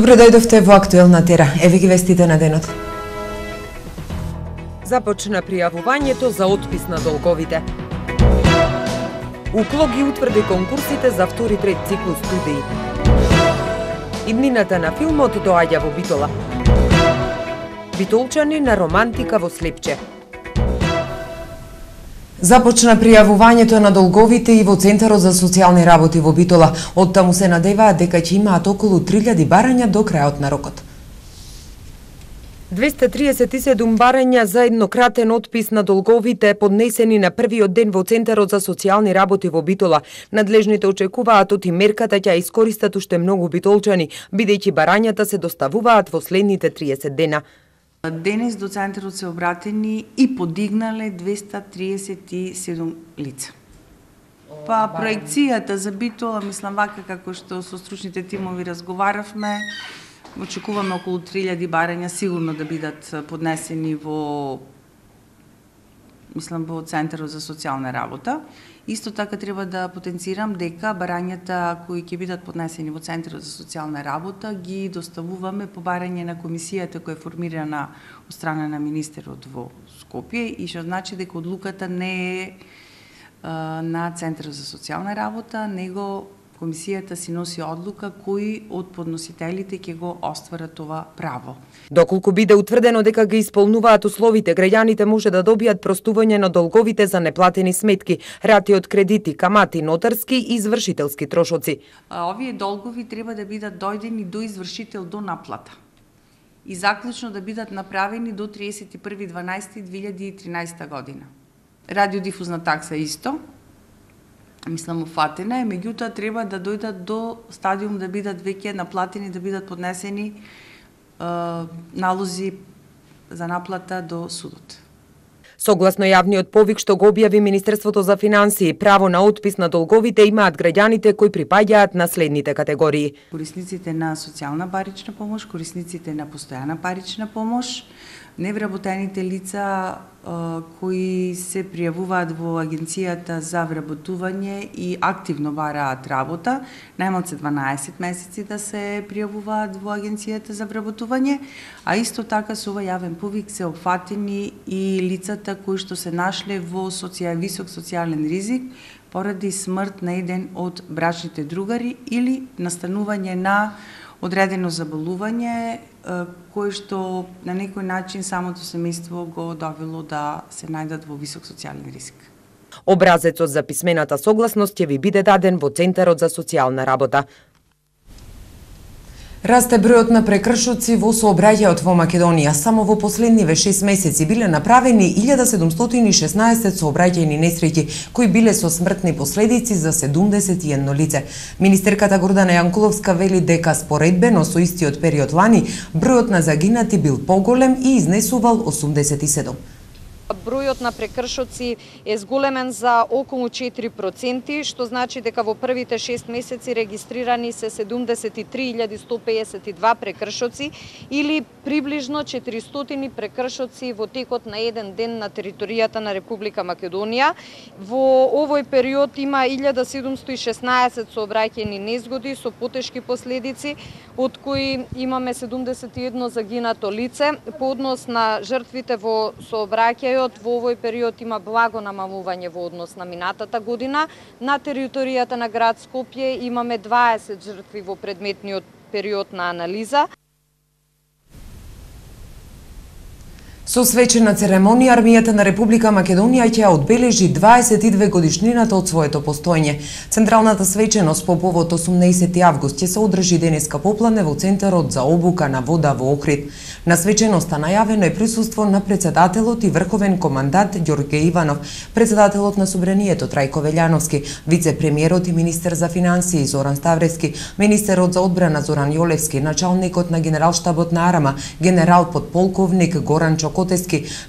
Добро дојдовте во Актуелна тера. Еве ги вестите на денот. Започна пријавувањето за отпис на долговите. УКЛО ги утврди конкурсите за втори трет циклус студии. Иднината на филмот доаѓа во Битола. Битолчани на романтика во Слепче. Започна пријавувањето на долговите и во Центарот за социјални работи во Битола. Оттаму се надеваат дека ќе имаат околу 3000 барања до крајот на рокот. 237 барања за еднократен отпис на долговите поднесени на првиот ден во Центарот за социјални работи во Битола. Надлежните очекуваат оти мерката ќе искористат уште многу битолчани, бидејќи барањата се доставуваат во следните 30 дена. Денес до Центарот се обратени и подигнале 237 лица. Па проекцијата за Битола, мислам вака како што со стручните тимови разговаравме, очекуваме околу 3000 барања сигурно да бидат поднесени во Центарот за социјална работа. Исто така треба да потенцирам дека барањата кои ќе бидат поднесени во Центарот за социјална работа ги доставуваме по барање на комисијата која е формирана од страна на министерот во Скопје и што значи дека одлуката не е на Центарот за социјална работа, него комисијата си носи одлука кои од подносителите ќе го остварат това право. Доколку биде утврдено дека ги исполнуваат условите, граѓаните може да добијат простување на долговите за неплатени сметки, рати од кредити, камати, нотарски и извршителски трошоци. Овие долгови треба да бидат дојдени до извршител до наплата и заклучно да бидат направени до 31.12.2013 година. Радиодифузна такса исто, мислам уфатена е, меѓутоа треба да дојдат до стадиум да бидат веќе наплатени, да бидат поднесени налози за наплата до судот. Согласно јавниот повик што го објави Министерството за финансии, право на отпис на долговите имаат граѓаните кои припаѓаат на следните категории: корисниците на социјална парична помош, корисниците на постојана парична помош, невработените лица кои се пријавуваат во Агенцијата за вработување и активно бараат работа, најмалку 12 месеци да се пријавуваат во Агенцијата за вработување, а исто така со овој јавен повик се опфатени и лицата кои што се нашле во висок социјален ризик поради смрт на еден од брачните другари или настанување на одредено заболување кој што на некој начин самото семејство го довело да се најдат во висок социјален риск. Образецот за писмената согласност ќе ви биде даден во Центарот за социјална работа. Расте бројот на прекршоци во сообраќајот во Македонија. Само во последниве 6 месеци биле направени 1716 сообраќајни несреќи, кои биле со смртни последици за 71 лице. Министерката Гордана Јанкуловска вели дека споредбено со истиот период лани, бројот на загинати бил поголем и изнесувал 87. Бројот на прекршоци е зголемен за околу 4%, што значи дека во првите 6 месеци регистрирани се 73.152 прекршоци или приближно 400 прекршоци во текот на еден ден на територијата на Република Македонија. Во овој период има 1716 сообраќајни незгоди со потешки последици, од кои имаме 71 загинато лице. По однос на жртвите во сообраќајот во овој период има благо намалување во однос на минатата година. На територијата на град Скопје имаме 20 жртви во предметниот период на анализа. Со свечена церемонија, армијата на Република Македонија ќе одбележи 22 годишнината од своето постоење. Централната свеченост по повод 18 август ќе се одржи денеска поплане во Центарот за обука на вода во Охрид. На свеченоста најавено е присуство на председателот и врховен командант Ѓорѓе Иванов, председателот на Собранието Трајко Велјановски, вице-премиерот и министер за финансии Зоран Ставревски, министерот за одбрана Зоран Јолевски, началникот на генералштабот на Арама, генерал подполковник Горан Чокотески,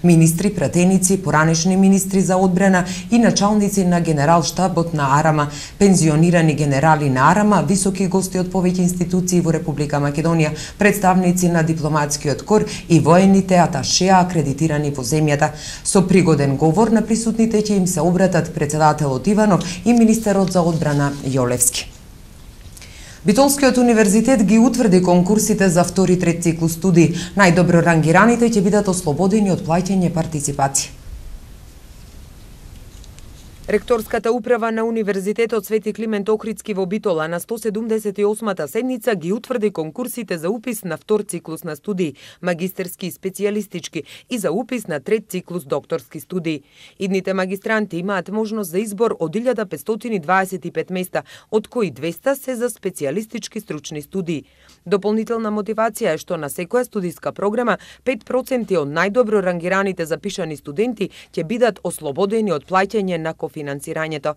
министри, пратеници, поранешни министри за одбрана и началници на генералштабот на Арама, пензионирани генерали на Арама, високи гости од повеќе институции во Република Македонија, представници на дипломатскиот кор и воените аташеа акредитирани во земјата. Со пригоден говор на присутните ќе им се обратат председателот Иванов и министерот за одбрана Јолевски. Битолскиот универзитет ги утврди конкурсите за втори и трет циклус студии. Најдобро рангираните ќе бидат ослободени од плаќање партиципација. Ректорската управа на Универзитетот Свети Климент Охридски во Битола на 178-та седница ги утврди конкурсите за упис на втор циклус на студии, магистерски и специјалистички, и за упис на трет циклус докторски студии. Идните магистранти имаат можност за избор од 1525 места, од кои 200 се за специјалистички стручни студии. Дополнителна мотивација е што на секоја студиска програма 5% од најдобро рангираните запишани студенти ќе бидат ослободени од плаќање на кофинансирањето.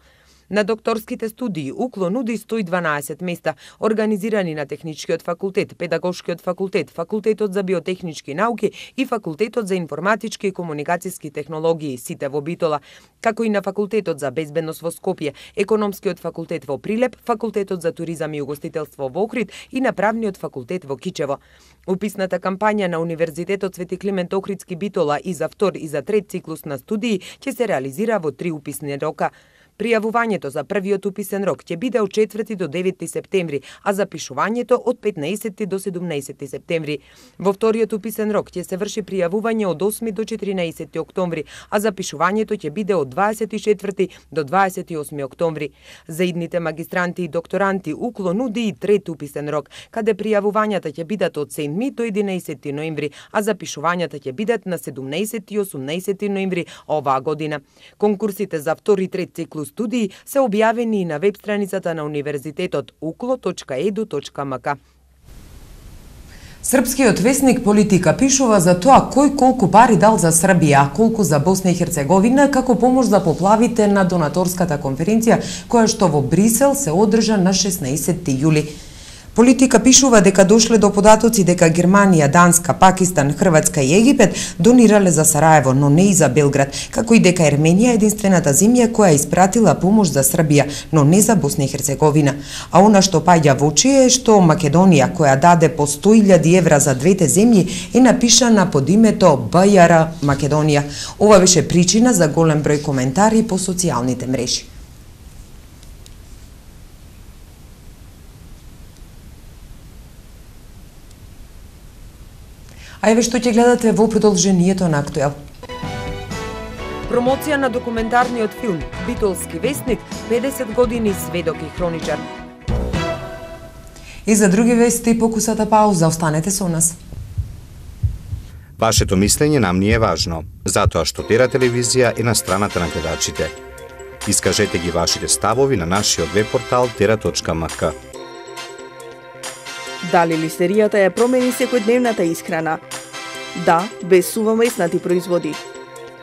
На докторските студии УКЛО нуди 112 места, организирани на Техничкиот факултет, Педагошкиот факултет, Факултетот за биотехнички науки и Факултетот за информатички и комуникацијски технологии, сите во Битола, како и на Факултетот за безбедност во Скопје, Економскиот факултет во Прилеп, Факултетот за туризам и угостителство во Охрид и на Правниот факултет во Кичево. Уписната кампања на Универзитетот Свети Климент Охридски Битола и за втор и за трет циклус на студии ќе се реализира во 3 уписни рока. Пријавувањето за првиот уписен рок ќе биде од 4 до 9 септември, а запишувањето од 15 до 17 септември. Во вториот уписен рок ќе се врши пријавување од 8 до 14 октомври, а запишувањето ќе биде од 24 до 28 октомври. За идните магистранти и докторанти УКЛО нуди и трет уписен рок, каде пријавувањата ќе бидат од 7 до 11 ноември, а запишувањата ќе бидат на 17 и 18 ноември оваа година. Конкурсите за втори и трет циклус студии се објавени и на веб страницата на универзитетот uklo.edu.mk. Српскиот весник Политика пишува за тоа кој колку пари дал за Србија, а колку за Босна и Херцеговина како помош за поплавите на донаторската конференција која што во Брисел се одржа на 16 јули. Политика пишува дека дошле до податоци дека Германија, Данска, Пакистан, Хрватска и Египет донирале за Сараево, но не и за Белград, како и дека Ерменија е единствената земја која испратила помош за Србија, но не за Босна и Херцеговина. А она што паѓа во очи е што Македонија, која даде по 100.000 евра за двете земји, е напишана под името БЈР Македонија. Ова беше причина за голем број коментари по социјалните мрежи. А еве што ќе гледате во продолжението на Актуел. Промоција на документарниот филм Битолски весник, 50 години сведок и хроничар. И за други вести покусата пауза, останете со нас. Вашето мислење нам ни е важно, затоа што Тера телевизија е на страната на гледачите. Искажете ги вашите ставови на нашиот веб портал tera.mk. Дали листеријата ја промени секојдневната исхрана? Да, без сува меснати производи.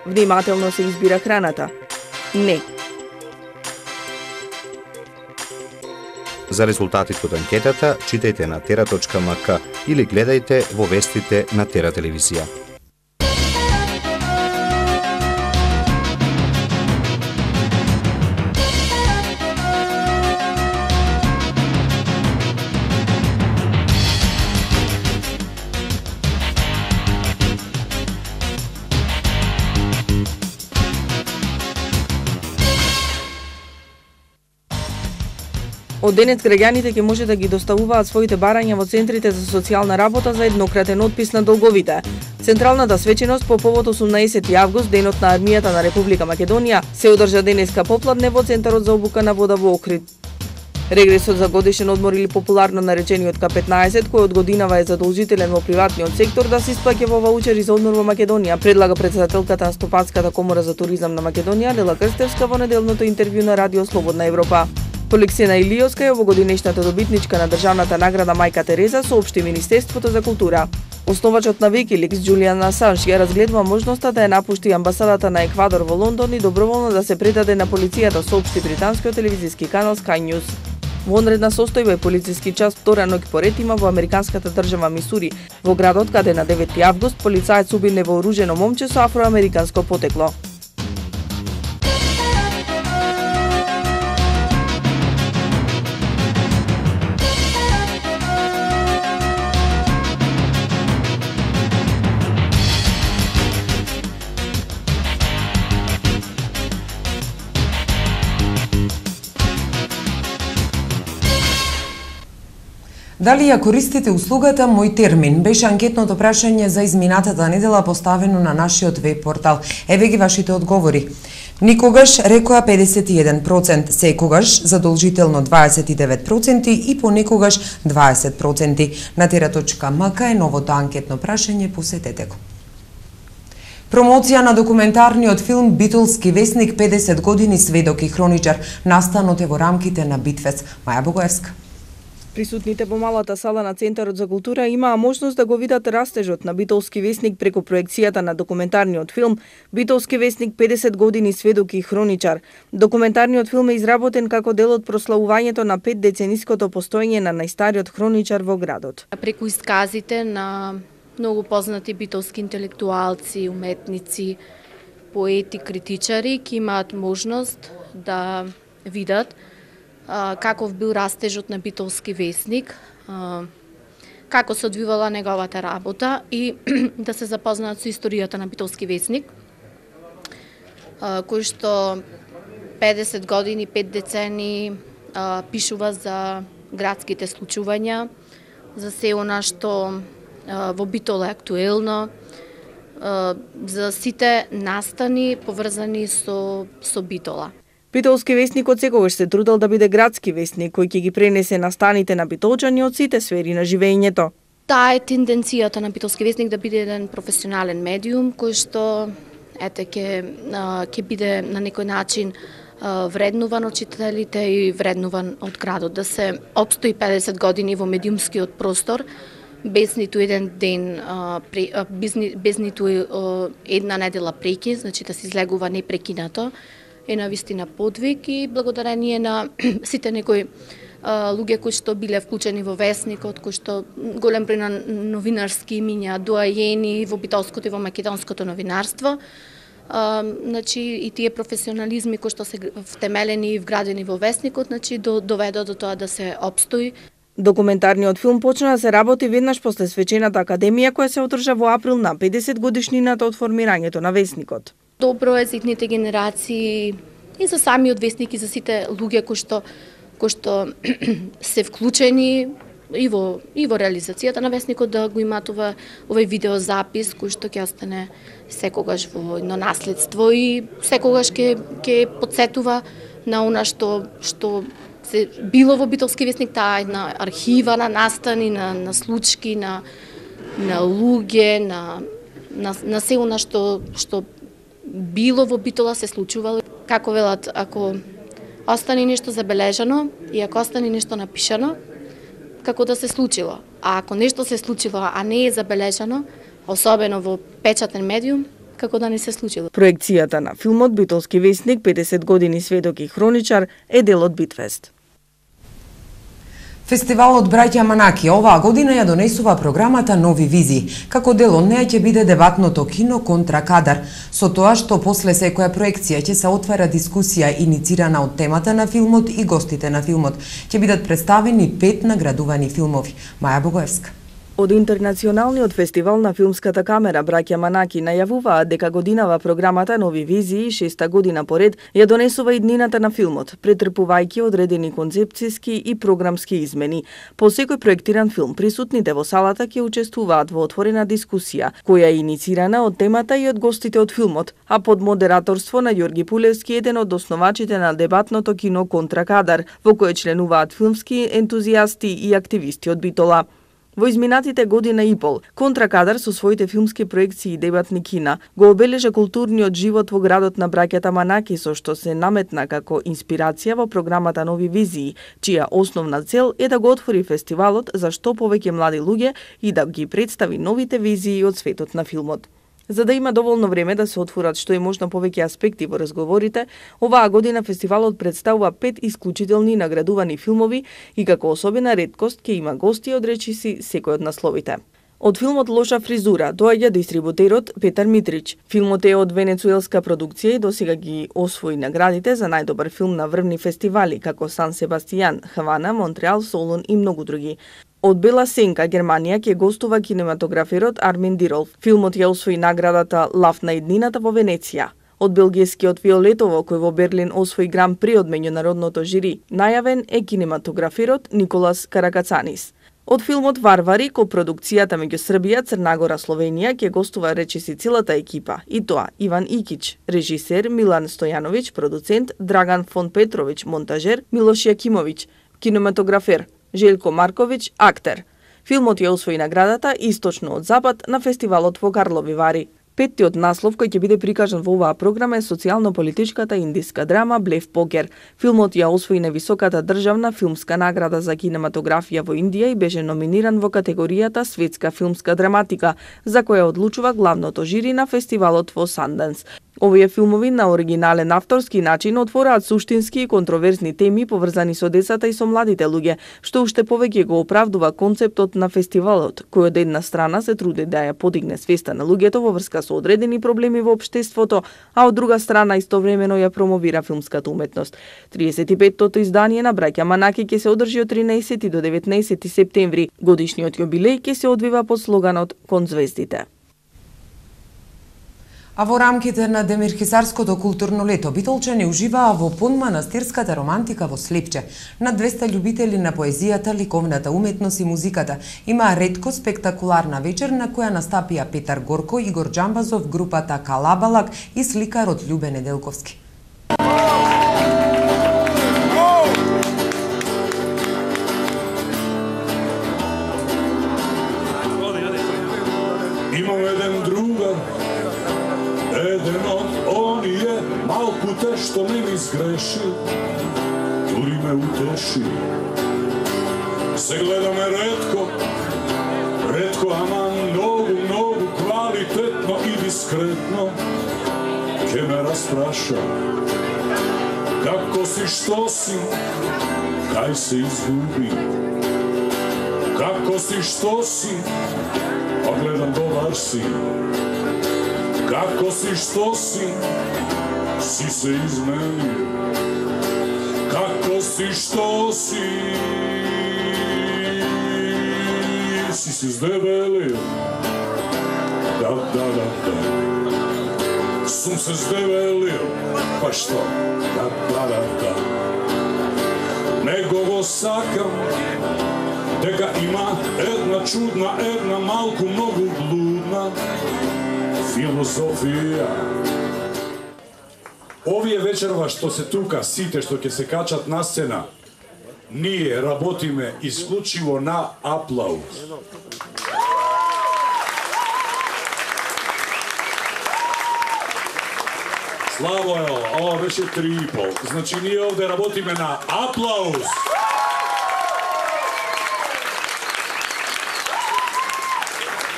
Внимателно се избира храната? Не. За резултатите од анкетата читајте на tera.mk или гледајте во вестите на Тера телевизија. Од денес граѓаните ќе може да ги доставуваат своите барања во центрите за социјална работа за еднократен отпис на долговите. Централната свеченост по повод 18 август, денот на армијата на Република Македонија, се одржа денеска попладне во Центарот за обука на вода во Охрид. Регресот за годишен одмор или популарно наречениот К15, кој од годинава е задолжителен во приватниот сектор, да се исплаќа во ваучери за одмор во Македонија, предлага претседателката на Стопанската комора за туризам на Македонија, Лела Крстевска, во неделното интервју на Радио Слободна Европа. Полексена Илиоска е овогодинешната добитничка на државната награда Мајка Тереза, соопшти Министерството за култура. Основачот на Wikileaks Џулијан Асанж ја разгледува можноста да ја напушти амбасадата на Еквадор во Лондон и доброволно да се предаде на полицијата, соопшти британскиот телевизиски канал Sky News. Вонредна состојба и полициски час втора ноќ поред има во американската држава Мисури, во градот каде на 9 август полицаец уби невооружено момче со афроамериканско потекло. Дали ја користите услугата Мој термин? Беше анкетното прашање за изминатата недела поставено на нашиот веб портал. Еве ги вашите одговори. Никогаш рекоа 51%, секогаш задолжително 29% и понекогаш 20%. На tera.mk е новото анкетно прашање, посетете го. Промоција на документарниот филм Битолски весник 50 години сведок и хроничар, настанот е во рамките на Битфест. Маја Богоевска. Присутните по малата сала на Центарот за култура имаа можност да го видат растежот на Битолски весник преку проекцијата на документарниот филм Битолски весник 50 години сведок и хроничар. Документарниот филм е изработен како дел од прославувањето на 5-децениското постоење на најстариот хроничар во градот. Преку исказите на многу познати битолски интелектуалци, уметници, поети, критичари ќе имаат можност да видат каков бил растежот на Битолски весник, како се одвивала неговата работа и да се запознаат со историјата на Битолски весник, кој што 50 години, 5 децени пишува за градските случувања, за се она што во Битол е актуелно, за сите настани поврзани со Битола. Битолски весник од секогаш се трудел да биде градски весник кој ќе ги пренесе настаните на битолчани од сите сфери на живењето. Таа е тенденцијата на Битолски весник да биде еден професионален медиум кој што ќе биде на некој начин вреднуван од читателите и вреднуван од градот, да се опстои 50 години во медиумскиот простор без ниту еден ден, без ниту една недела прекин, значи да се излегува непрекинато, е навистина подвиг и благодарение на сите некои луѓе кои што биле вклучени во весникот, кои што голем број на новинарски имиња, дуајени во битолското и во македонското новинарство, значи и тие професионализми кои што се втемелени и вградени во весникот, значи доведоа до тоа да се опстои. Документарниот филм почна да се работи веднаш после свечената академија која се одржа во април на 50 годишнината од формирањето на весникот. Добро е за идните генерации и за самиот весник и за сите луѓе кои што се вклучени и во реализацијата на весникот да го имаат овој видеозапис кој што ќе остане секогаш во едно наследство и секогаш ќе потсетува на она што се било во Битолски весник, таа една архива на настани, на случки, на луѓе, на се она што било во Битола се случувало. Како велат, ако остане нешто забележано и ако остане нешто напишано, како да се случило. А ако нешто се случило, а не е забележано, особено во печатен медиум, како да не се случило. Проекцијата на филмот Битолски весник 50 години сведок и хроничар е дел од Битфест. Фестивалот Браќа Манаки оваа година ја донесува програмата Нови визии. Како дел од неја ќе биде дебатното кино Контракадар. Со тоа што после секоја проекција ќе се отвара дискусија иницирана од темата на филмот и гостите на филмот. Ќе бидат представени 5 наградувани филмови. Маја Богоевска. Од Интернационалниот фестивал на филмската камера Браќа Манаки најавуваат дека годинава програмата Нови визии, 6-та година поред, ја донесува иднината на филмот, претрпувајќи одредени концепцијски и програмски измени. По секој проектиран филм, присутните во салата ќе учествуваат во отворена дискусија, која е иницирана од темата и од гостите од филмот, а под модераторство на Ѓорги Пулевски, еден од основачите на дебатното кино Контракадар, во кое членуваат филмски ентузијасти и активисти од Битола. Во изминатите година и пол, Контракадар со своите филмски проекции и дебатни кина го обележа културниот живот во градот на браќата Манаки, со што се наметна како инспирација во програмата Нови визии, чија основна цел е да го отвори фестивалот за што повеќе млади луѓе и да ги представи новите визии од светот на филмот. За да има доволно време да се отворат што е можно повеќе аспекти во разговорите, оваа година фестивалот представува 5 исклучителни наградувани филмови и како особена реткост ќе има гости од речиси секој од насловите. Од филмот Лоша фризура доаѓа дистрибутерот Петар Митрич. Филмот е од венецуелска продукција и досега ги освои наградите за најдобар филм на врвни фестивали како Сан Себастијан, Хавана, Монтреал, Солун и многу други. Од Бела Сенка, Германија, ќе гостува кинематограферот Армин Дирол. Филмот ја освои наградата Лав на иднината во Венеција. Од белгискиот Виолетово, кој во Берлин освои гран при од меѓународното жири, најавен е кинематограферот Николас Каракацанис. Од филмот Варвари, копродукцијата меѓу Србија, Црнагора, Словенија, ќе гостува речиси целата екипа, и тоа Иван Икич, режисер, Милан Стојановиќ, продуцент, Драган Фон Петровиќ, монтажер, Милош Јакимовиќ, кинематографер, Желко Марковиќ, актер. Филмот ја освои наградата Источно од Запад на фестивалот во Карлови Вари. Петтиот наслов кој ќе биде прикажан во оваа програма е социјално-политичката индиска драма Блеф покер. Филмот ја освои највисоката државна филмска награда за кинематографија во Индија и беше номиниран во категоријата Светска филмска драматика, за која одлучува главното жири на фестивалот во Санденс. Овие филмови на оригинален авторски начин отвораат суштински и контроверзни теми поврзани со децата и со младите луѓе, што уште повеќе го оправдува концептот на фестивалот, кој од една страна се труди да ја подигне свеста на луѓето во врска со одредени проблеми во општеството, а од друга страна истовремено ја промовира филмската уметност. 35-тото издание на браќа Манаки ќе се одржи од 13 до 19 септември. Годишниот јубилеј ќе се одвива под слоганот Кон звездите. А во рамките на Демирхисарското културно лето, битолчани уживаа во понманастирската романтика во Слепче. Над 200 љубители на поезијата, ликовната уметност и музиката имаа ретко спектакуларна вечер на која настапија Петар Горко, Игор Џамбазов, групата Калабалак и сликарот Љубе Неделковски. Имам еден другар, еден од оние малку те што не ми сгреши, дури ме утеши. Се гледаме ретко, ама многу квалитетно и дискретно. Ке ме распраша, како си, што си, кај се изгуби. Како си, што си, па гледам добар си. Како си, што си се изменил. Како си, што си се здебелил. Да. Сум се здебелил, па што? Да. Него го сакам, дека има една чудна, една малку многу блудна философија. Овие вечерва што се тука, сите што ќе се качат на сцена, ние работиме исклучиво на аплауз. Славо е ова беше 3,5. Значи ние овде работиме на аплауз.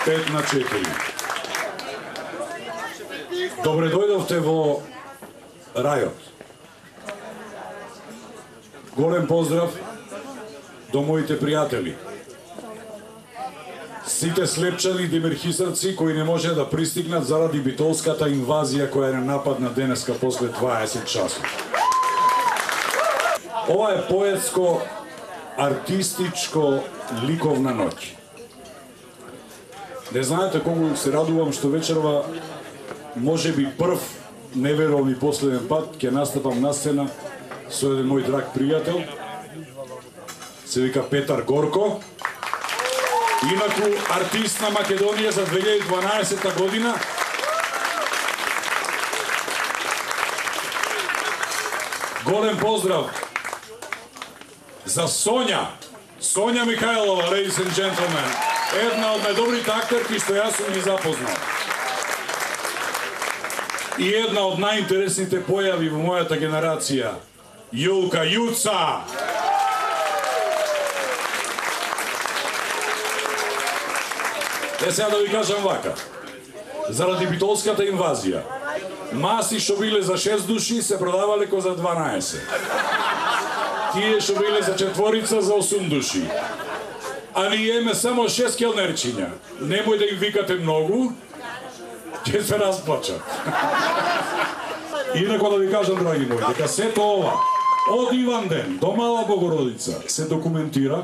Пет на 4. Добре дојдовте во рајот. Голем поздрав до моите пријатели. Сите слепчани демирхисарци кои не може да пристигнат заради битолската инвазија која не нападна денеска после 20 часот. Ова е поетско, артистичко, ликовна ноќ. Не знаете колку се радувам што вечерва може би прв, не верувам и последен пат, ќе настапам на сцена со еден мој драг пријател, се вика Петар Горко, инаку артист на Македонија за 2012 година. Голем поздрав за Сонја Михајлова, ladies and gentlemen, една од најдобрите актерки што јас сум ги запознал. И една од најинтересните појави во мојата генерација, Јулка Јуца. Сега да ви кажам вака, заради битолската инвазија, маси што биле за 6 души се продавале ко за 12. Тие што биле за 4 за 8 души. А ние имаме само 6 келнерчиња. Немој да им викате многу, ќе се расплачат. Инако да ви кажам, драги мои, дека сето ова, од Иван ден до Мала Богородица, се документира.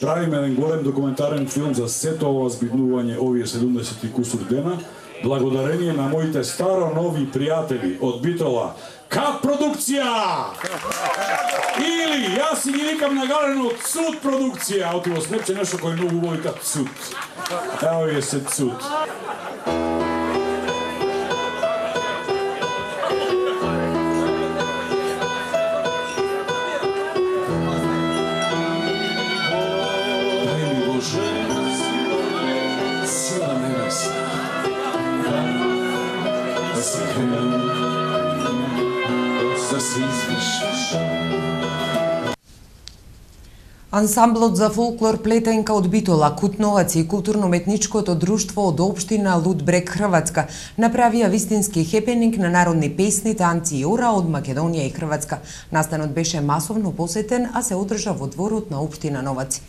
Правиме еден голем документарен филм за сето ова збиднување овие 70 и кусур дена, благодарение на моите старо нови пријатели од Битола. Кап продукција! Или јас си ги викам на Галено Цуд продукција, а оти во Снепче нешто кој многу убаво вика Цуд. Ево е се Цуд. Дай ми Боже, сила небесна, да се хвалим, да се извишиш. Ансамблот за фолклор Плетенка од Битола, Кутноваци и културно-уметничкото друштво од општина Лудбрег, Хрватска направија вистински хепенинг на народни песни, танци и ора од Македонија и Хрватска. Настанот беше масовно посетен, а се одржа во дворот на општина Новаци.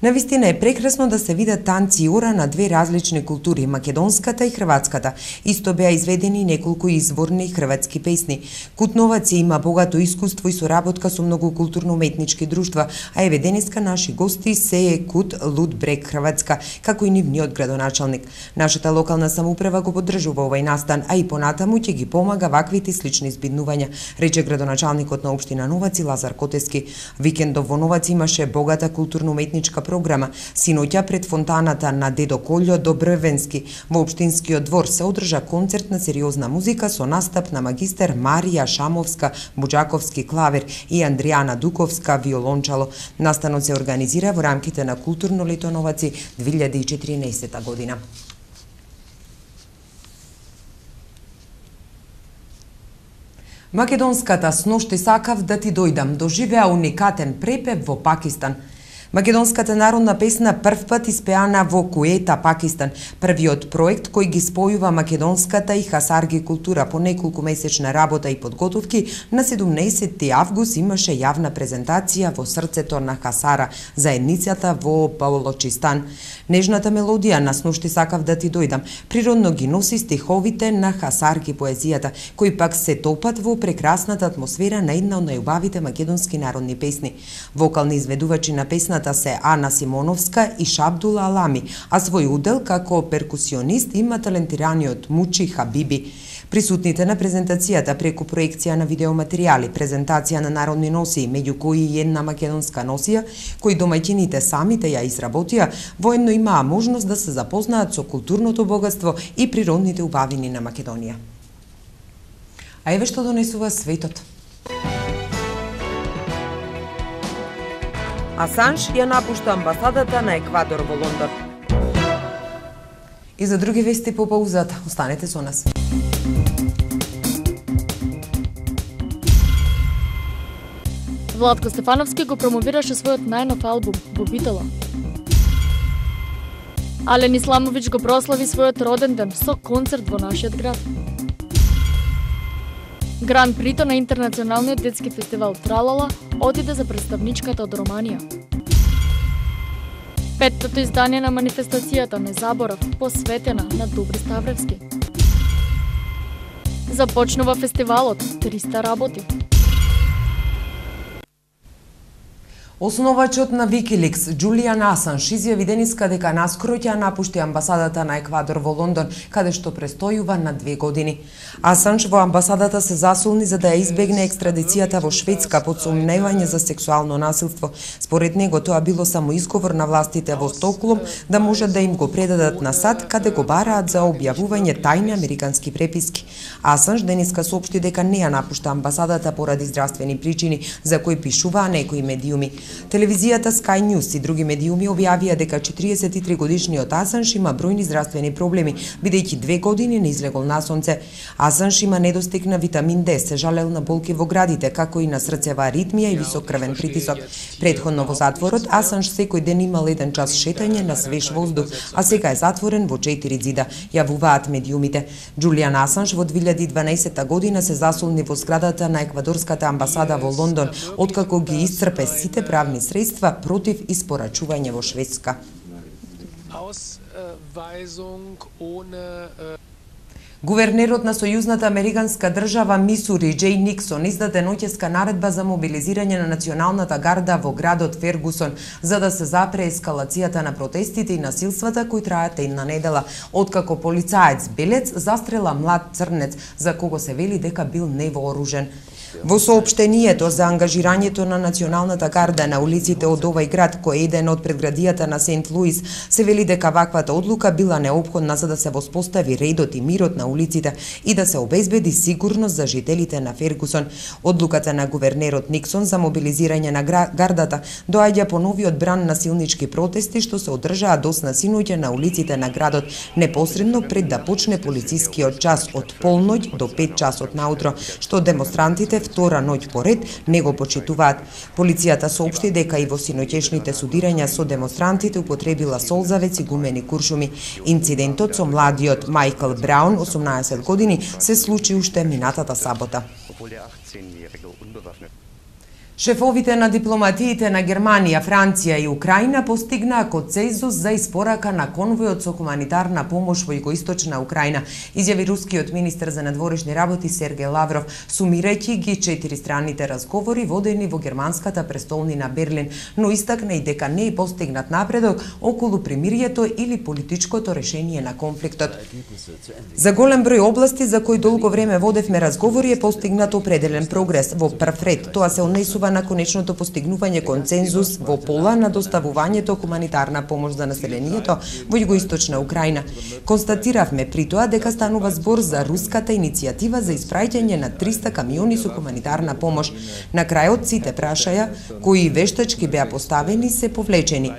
Навистина е прекрасно да се видат танци и ора на две различни култури, македонската и хрватската. Исто беа изведени неколку изворни хрватски песни. Кутноваци има богато искуство и соработка со многу културно-уметнички друштва, а еве денеска наши гости се е Кут Лудбрег, Хрватска, како и нивниот градоначалник. Нашата локална самоуправа го поддржува овај настан, а и понатаму ќе ги помага ваквите слични збиднувања, рече градоначалникот на општина Новаци Лазар Котески. Викендов во Новаци имаше богата културно-уметничка програма. Синоќа пред фонтаната на Дедо Колјо Добревенски во општинскиот двор се одржа концерт на сериозна музика со настап на магистер Марија Шамовска буџаковски клавир и Андријана Дуковска виолончало. Настанот се организира во рамките на Културно лето Новаци 2014 година. Македонската сношти сакав да ти дојдам доживеа уникатен препев во Пакистан. Македонската народна песна првпат испеана во Куета, Пакистан. Првиот проект кој ги спојува македонската и хасарги култура по неколку месечна работа и подготовки, на 17 август имаше јавна презентација во срцето на Хасара, заедницата во Балочистан. Нежната мелодија на Сношти сакав да ти дојдам природно ги носи стиховите на хасарги поезијата, кои пак се топат во прекрасната атмосфера на една од најубавите македонски народни песни. Вокални изведувачи на песната се Ана Симоновска и Шабдула Алами, а свој удел како перкусионист има талентираниот Мучи Хабиби. Присутните на презентацијата преку проекција на видеоматеријали, презентација на народни носии, меѓу кои и една македонска носија, кои домаќините самите ја изработија, воедно имаа можност да се запознаат со културното богатство и природните убавини на Македонија. А еве што донесува светот. Асанж ја напушта амбасадата на Еквадор во Лондон. И за други вести по паузата, останете со нас. Владко Стефановски го промовираше својот најнов албум во Битола. Ален Исламовиќ го прослави својот роден ден со концерт во нашиот град. Гран прито на интернационалниот детски фестивал Тралала отиде за представничката од Романија. Петтото издание на манифестацијата Не заборав, посветена на Добри Ставревски. Започнува фестивалот 300 работи. Основачот на Wikileaks, Џулијан Асанж, изјави денеска дека наскоро ќе напушти амбасадата на Еквадор во Лондон, каде што престојува на 2 години. Асанж во амбасадата се засолни за да ја избегне екстрадицијата во Шведска под сомневање за сексуално насилство. Според него тоа било само изговор на властите во Стоколм да можат да им го предадат на САД, каде го бараат за објавување тајни американски преписки. Асанж денеска соопшти дека не ја напушта амбасадата поради здравствени причини, за кои пишуваа некои медиуми. Телевизијата Sky News и други медиуми објавија дека 43 годишниот Асанж има бројни здравствени проблеми, бидејќи 2 години не излегол на сонце. Асанж има недостиг на витамин Д, се жалел на болки во градите, како и на срцева аритмија и висок крвен притисок. Предходно во затворот, Асанж секој ден имал 1 час шетање на свеж воздух, а сега е затворен во 4 зида, јавуваат медиумите. Џулијан Асанж во 2012 година се засолни во зградата на еквадорската амбасада во Лондон, откако ги исцрпе сите правни средства против испорачување во Шведска. Гувернерот на Сојузната американска држава Мисури, Џеј Никсон, издаде ноќеска наредба за мобилизирање на националната гарда во градот Фергусон, за да се запре ескалацијата на протестите и насилствата кои траат една недела, откако полицаец белец застрела млад црнец, за кого се вели дека бил невооружен. Во соопштението за ангажирањето на националната гарда на улиците од овој град, кој е еден од предградијата на Сент Луис, се вели дека ваквата одлука била неопходна за да се воспостави редот и мирот на улиците и да се обезбеди сигурност за жителите на Фергусон. Одлуката на гувернерот Никсон за мобилизирање на гардата доаѓа по новиот бран на силнички протести што се одржаа досна синоќа на улиците на градот, непосредно пред да почне полицискиот час од полноќ до 5 часот наутро, што демонстрантите втора ноќ поред не го почитуваат. Полицијата соопшти дека и во синоќешните судирања со демонстрантите употребила солзавец и гумени куршуми. Инцидентот со младиот Майкл Браун, 18 години, се случи уште минатата сабота. Шефовите на дипломатиите на Германија, Франција и Украина постигнаа консензус за испорака на конвојот со хуманитарна помош во југоисточна Украина, изјави рускиот министер за надворешни работи Сергеј Лавров, сумирајќи ги 4 страните разговори водени во германската престолнина Берлин, но истакна и дека не е постигнат напредок околу примирието или политичкото решение на конфликтот. За голем број области за кои долго време водевме разговори е постигнат определен прогрес. Во прв ред тоа се однесува на конечното постигнување консензус во пола на доставувањето хуманитарна помош за населението во југоисточна Украина. Констатиравме при тоа дека станува збор за руската иницијатива за испраќање на 300 камиони со хуманитарна помош. На крајот сите прашања кои вештачки беа поставени се повлечени.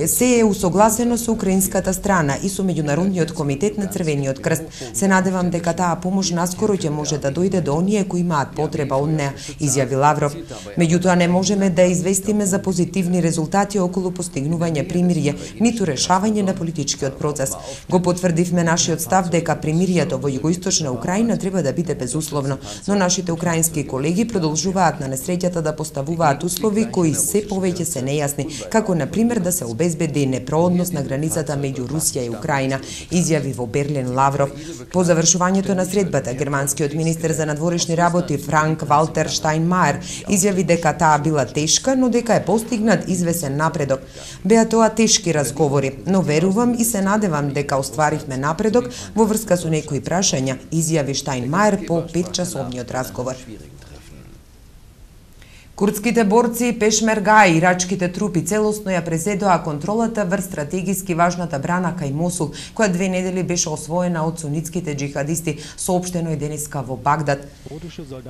Се е усогласено со украинската страна и со Меѓународниот комитет на Црвениот крст. Се надевам дека таа помош наскоро ќе може да дојде до оние кои имаат потреба од неа, изјави Лавров. Меѓутоа не можеме да известиме за позитивни резултати околу постигнување примирие, ниту решавање на политичкиот процес. Го потврдивме нашиот став дека примирието во југоисточна Украина треба да биде безусловно, но нашите украински колеги продолжуваат на несреќата да поставуваат услови кои се повеќе се нејасни, како на пример да се обезбеди непроодност на границата меѓу Русија и Украина, изјави во Берлин Лавров. По завршувањето на средбата, германскиот министер за надворешни работи Франк Валтер Штајнмаер изјави дека таа била тешка, но дека е постигнат извесен напредок. Беа тоа тешки разговори, но верувам и се надевам дека остваривме напредок во врска со некои прашања, изјави Штајнмаер по 5-часовниот разговор. Курдските борци Пешмерга и ирачките трупи целосно ја презедоа контролата врз стратегиски важната брана кај Мосул, која 2 недели беше освоена од сунитските џихадисти, соопштено е денеска во Багдад.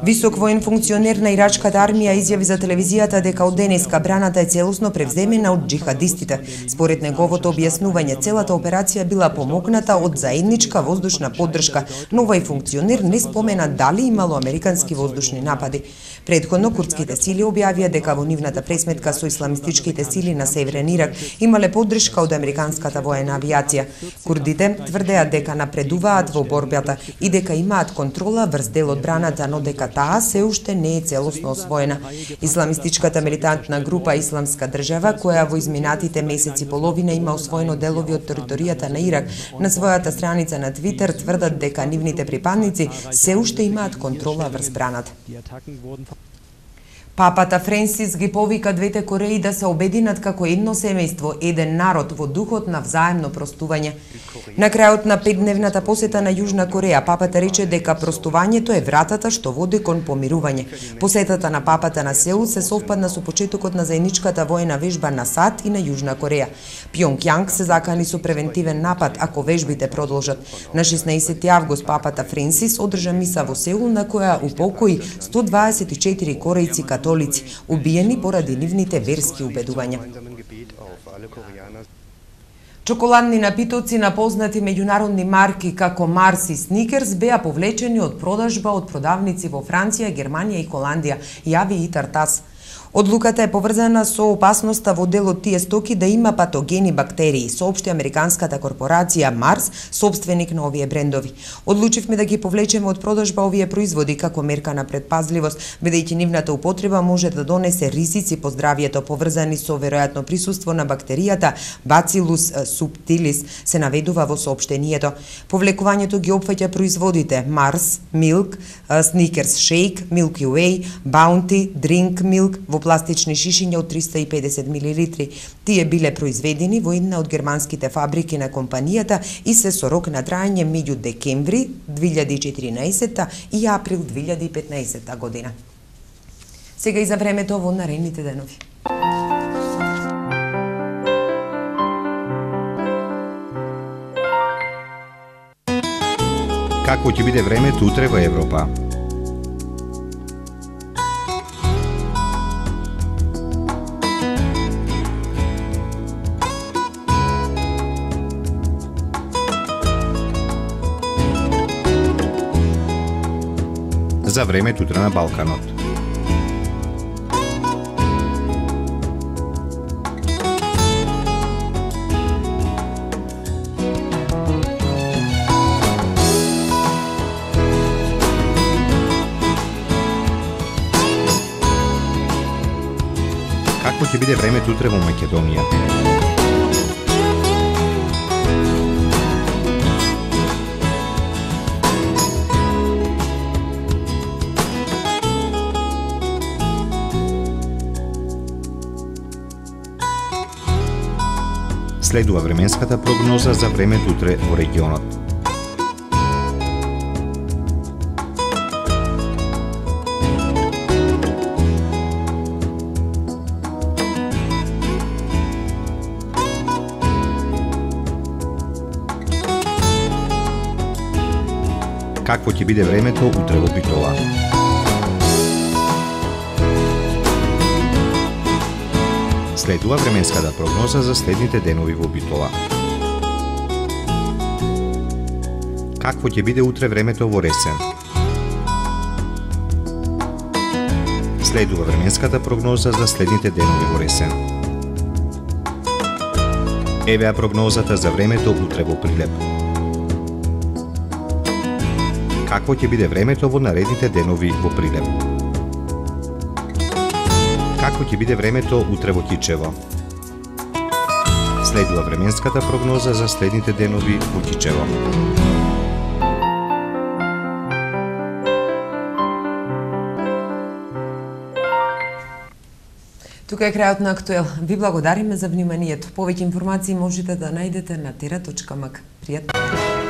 Висок воен функционер на ирачката армија изјави за телевизијата дека од денеска браната е целосно превземена од џихадистите. Според неговото објаснување, целата операција била помогната од заедничка воздушна поддршка, но овој функционер не спомена дали имало американски воздушни напади. Предходно курдските сили објавија дека во нивната пресметка со исламистичките сили на Северен Ирак имале поддршка од американската воена авијација. Курдите тврдеат дека напредуваат во борбата и дека имаат контрола врз дел од браната, но дека таа се уште не е целосно освоена. Исламистичката милитантна група Исламска држава, која во изминатите месеци половина има освоено делови од територијата на Ирак, на својата страница на Твитер тврдат дека нивните припадници се уште имаат контрола врз браната. Папата Френсис ги повика двете Кореи да се обединат како едно семејство, еден народ во духот на взаемно простување. На крајот на 5-дневната посета на Јужна Кореја, папата рече дека простувањето е вратата што води кон помирување. Посетата на папата на Сеул се совпадна со почетокот на заедничката воена вежба на САД и на Јужна Кореја. Пјонгјанг се закани со превентивен напад ако вежбите продолжат. На 16 август папата Френсис одржа миса во Сеул на која упокои 124 корејци католици, убиени поради нивните верски убедувања. Чоколадни напитоци на познати меѓународни марки како Марс и Сникерс беа повлечени од продажба од продавници во Франција, Германија и Холандија, јави Итар Тас. Одлуката е поврзана со опасноста во дел од тие стоки да има патогени бактерии, соопшти американската корпорација Марс, собственик на овие брендови. Одлучивме да ги повлечеме од продажба овие производи како мерка на предпазливост, бидејќи нивната употреба може да донесе ризици по здравието поврзани со веројатно присуство на бактеријата Bacillus subtilis, се наведува во соопштението. Повлекувањето ги опфаќа производите Mars, Milk, Snickers Shake, Milky Way, Bounty, Drink Milk во пластични шишиња од 350 мл. Тие биле произведени во една од германските фабрики на компанијата и се со рок на траење меѓу декември 2014 и април 2015 година. Сега и за времето во наредните денови. Какво ќе биде времето утре во Европа? За времето утре на Балканот. Какво ќе биде времето утре во Македонија? Следува временската прогноза за времето утре во регионот. Какво ќе биде времето утре во Битола? Следува временската прогноза за следните денови во Битола. Какво ќе биде утре времето во Ресен? Следува временската прогноза за следните денови во Ресен. Евеа прогнозата за времето утре во Прилеп. Какво ќе биде времето во наредните денови во Прилеп? Какво ќе биде времето утре во Кичево? Следува временската прогноза за следните денови во Кичево. Тука е крајот на Актуел. Ви благодариме за вниманието. Повеќе информации можете да најдете на tera.mk. Пријатно!